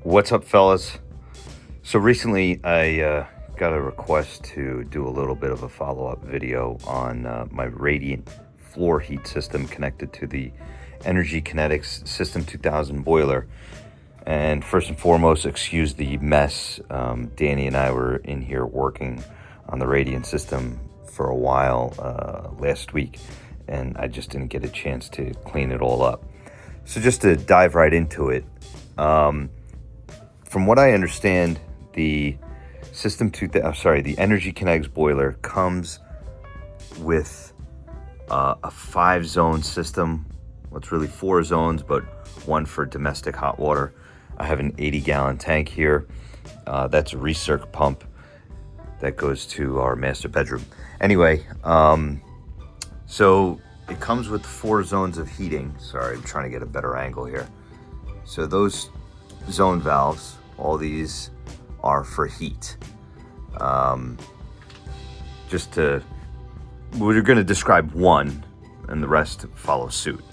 What's up, fellas? So recently I got a request to do a little bit of a follow-up video on my radiant floor heat system connected to the Energy Kinetics System 2000 boiler. And first and foremost, excuse the mess. Danny and I were in here working on the radiant system for a while last week, and I just didn't get a chance to clean it all up. So just to dive right into it, from what I understand, the the Energy Kinetics boiler comes with a 5-zone system. Well, it's really 4 zones, but one for domestic hot water. I have an 80-gallon tank here. That's a recirc pump that goes to our master bedroom. Anyway, so it comes with 4 zones of heating. Sorry, I'm trying to get a better angle here. So those zone valves, all these are for heat. We're going to describe one, and the rest follow suit.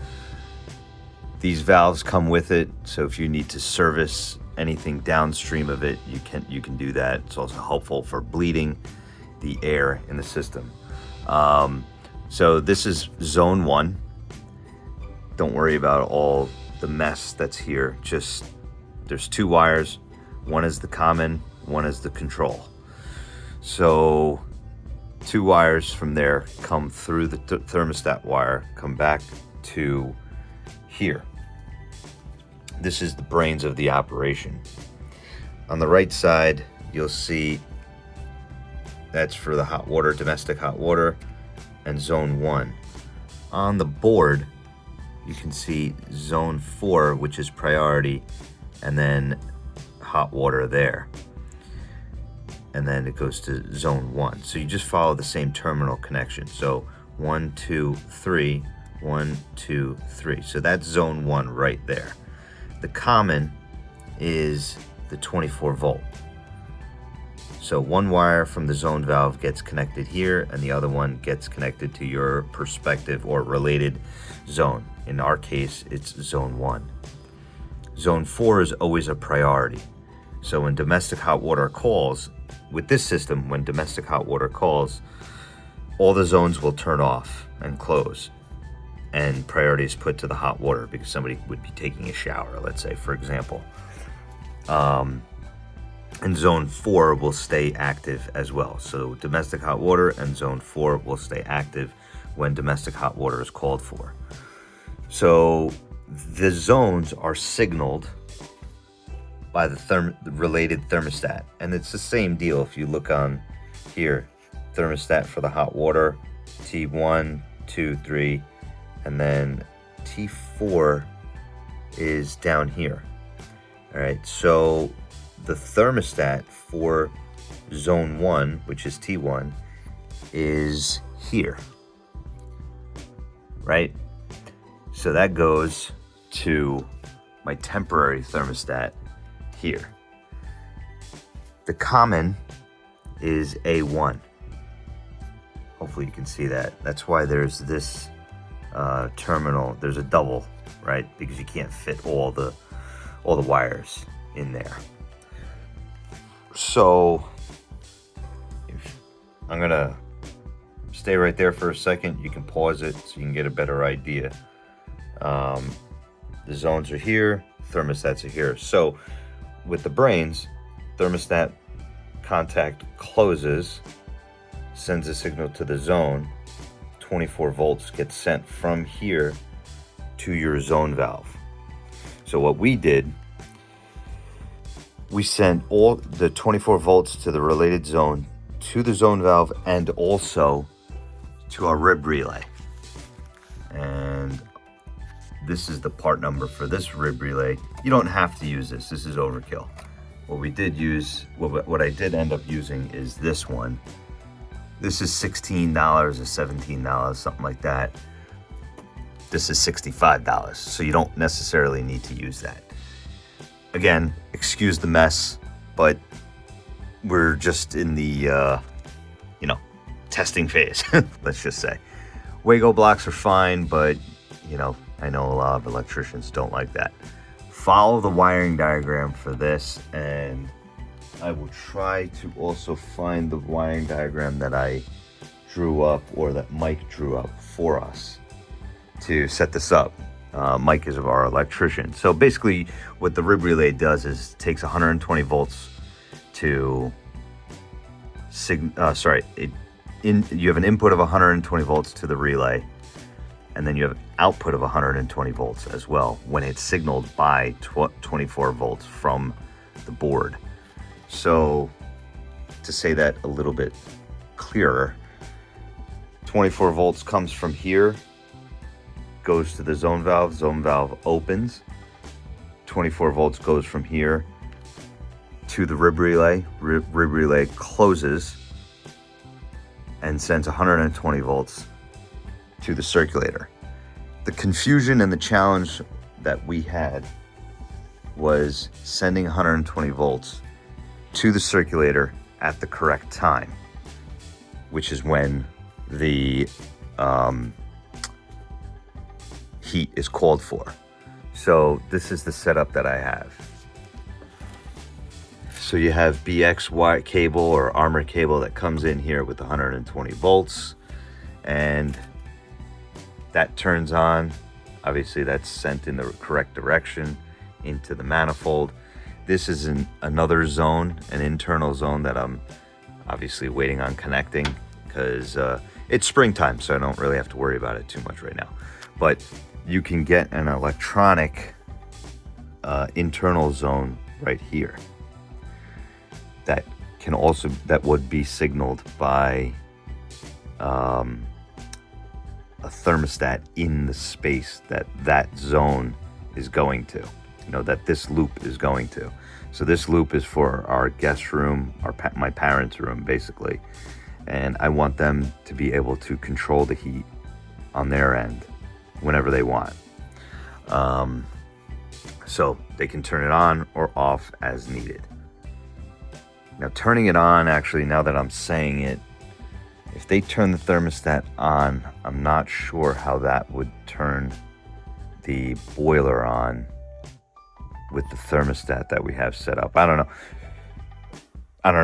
These valves come with it, so if you need to service anything downstream of it, you can do that. It's also helpful for bleeding the air in the system. So this is zone 1. Don't worry about all the mess that's here. Just there's 2 wires. One is the common, one is the control. So 2 wires from there come through the thermostat wire, come back to here. This is the brains of the operation. On the right side, you'll see that's for the hot water, domestic hot water, and zone 1. On the board, you can see zone 4, which is priority, and then hot water there, and then it goes to zone 1. So you just follow the same terminal connection. So 1, 2, 3, 1, 2, 3. So that's zone 1 right there. The common is the 24 volt. So one wire from the zone valve gets connected here, and the other one gets connected to your perspective or related zone. In our case, it's zone 1. Zone 4 is always a priority. So when domestic hot water calls, with this system, when domestic hot water calls, all the zones will turn off and close, and priority is put to the hot water because somebody would be taking a shower, let's say, for example. And zone 4 will stay active as well. So domestic hot water and zone 4 will stay active when domestic hot water is called for. So the zones are signaled by the related thermostat, and it's the same deal. If you look on here, thermostat for the hot water, T1, 2, 3, and then T4 is down here. All right, so the thermostat for zone 1, which is T1, is here, right? So that goes to my temporary thermostat here. The common is A1. Hopefully you can see that. That's why there's this terminal. There's a double, right? Because you can't fit all the wires in there. So I'm gonna stay right there for a second. You can pause it so you can get a better idea. The zones are here, thermostats are here. So with the brains, thermostat contact closes, sends a signal to the zone, 24 volts gets sent from here to your zone valve. So what we did, we sent all the 24 volts to the related zone, to the zone valve, and also to our rib relay. And this is the part number for this rib relay. You don't have to use this. This is overkill. What we did use, what I did end up using is this one. This is $16 or $17, something like that. This is $65, so you don't necessarily need to use that. Again, excuse the mess, but we're just in the, testing phase, let's just say. Wago blocks are fine, but, I know a lot of electricians don't like that. follow the wiring diagram for this, and I will try to also find the wiring diagram that I drew up, or that Mike drew up for us to set this up. Mike is our electrician. So basically what the rib relay does is takes 120 volts to you have an input of 120 volts to the relay, and then you have output of 120 volts as well when it's signaled by 24 volts from the board. So to say that a little bit clearer, 24 volts comes from here, goes to the zone valve opens. 24 volts goes from here to the rib relay closes and sends 120 volts to the circulator. The confusion and the challenge that we had was sending 120 volts to the circulator at the correct time, which is when the heat is called for. So this is the setup that I have. So you have BX wire cable or armor cable that comes in here with 120 volts, and that turns on. Obviously that's sent in the correct direction into the manifold. This is another zone, an internal zone that I'm obviously waiting on connecting, because it's springtime, so I don't really have to worry about it too much right now. But you can get an electronic internal zone right here that would be signaled by a thermostat in the space that zone is going to, that this loop is going to. So this loop is for our guest room, my parents' room, basically. And I want them to be able to control the heat on their end whenever they want. So they can turn it on or off as needed. Now turning it on, actually, now that I'm saying it, if they turn the thermostat on, I'm not sure how that would turn the boiler on with the thermostat that we have set up. I don't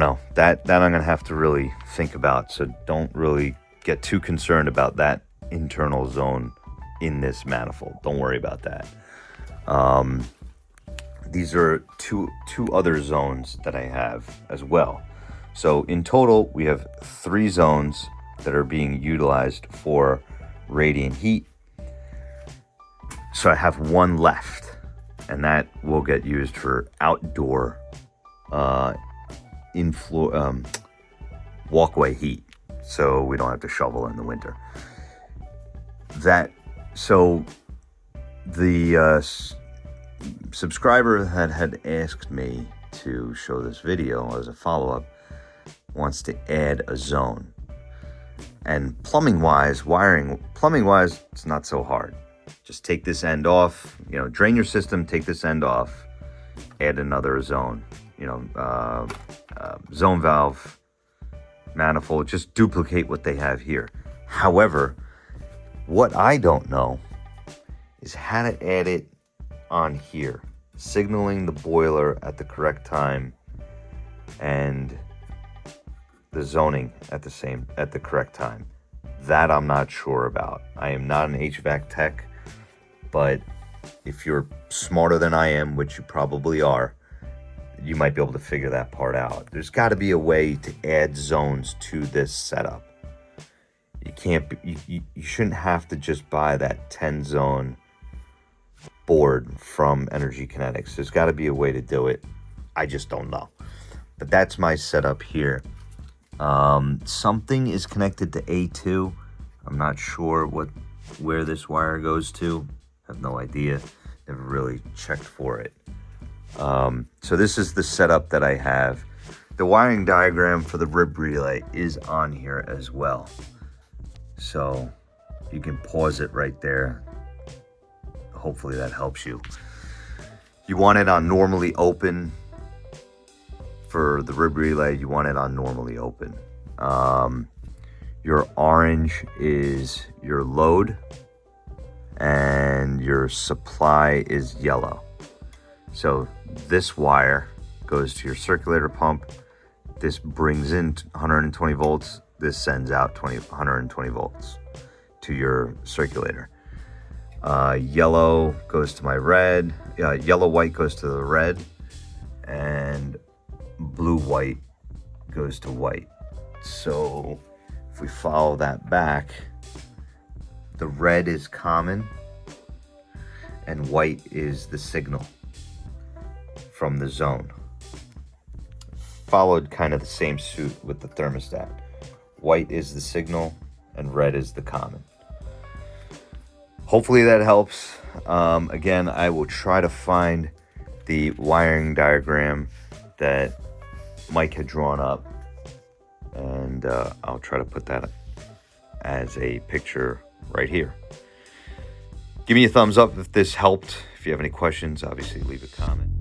know. That I'm gonna have to really think about. So don't really get too concerned about that internal zone in this manifold. Don't worry about that. These are two other zones that I have as well. So in total, we have 3 zones that are being utilized for radiant heat. So I have 1 left, and that will get used for outdoor walkway heat, so we don't have to shovel in the winter. So the subscriber that had asked me to show this video as a follow-up wants to add a zone. And plumbing-wise, it's not so hard. Just take this end off, drain your system, take this end off, add another zone, zone valve, manifold, just duplicate what they have here. However, what I don't know is how to add it on here, signaling the boiler at the correct time and the zoning at the correct time. That I'm not sure about. I am not an HVAC tech, but if you're smarter than I am, which you probably are, you might be able to figure that part out. There's got to be a way to add zones to this setup. You shouldn't have to just buy that 10 zone board from Energy Kinetics. There's got to be a way to do it. I just don't know. But that's my setup here. Something is connected to A2. I'm not sure where this wire goes to. I have no idea. Never really checked for it. So this is the setup that I have. The wiring diagram for the rib relay is on here as well. So you can pause it right there. Hopefully that helps you. You want it on normally open. For the rib relay, you want it on normally open. Your orange is your load, and your supply is yellow. So this wire goes to your circulator pump. This brings in 120 volts. This sends out 120 volts to your circulator. Yellow goes to my red. Yellow white goes to the red, and blue white goes to white. So if we follow that back, the red is common and white is the signal from the zone. Followed kind of the same suit with the thermostat. White is the signal and red is the common. Hopefully that helps. Again, I will try to find the wiring diagram that Mike had drawn up, and I'll try to put that as a picture right here. Give me a thumbs up if this helped. If you have any questions, obviously leave a comment.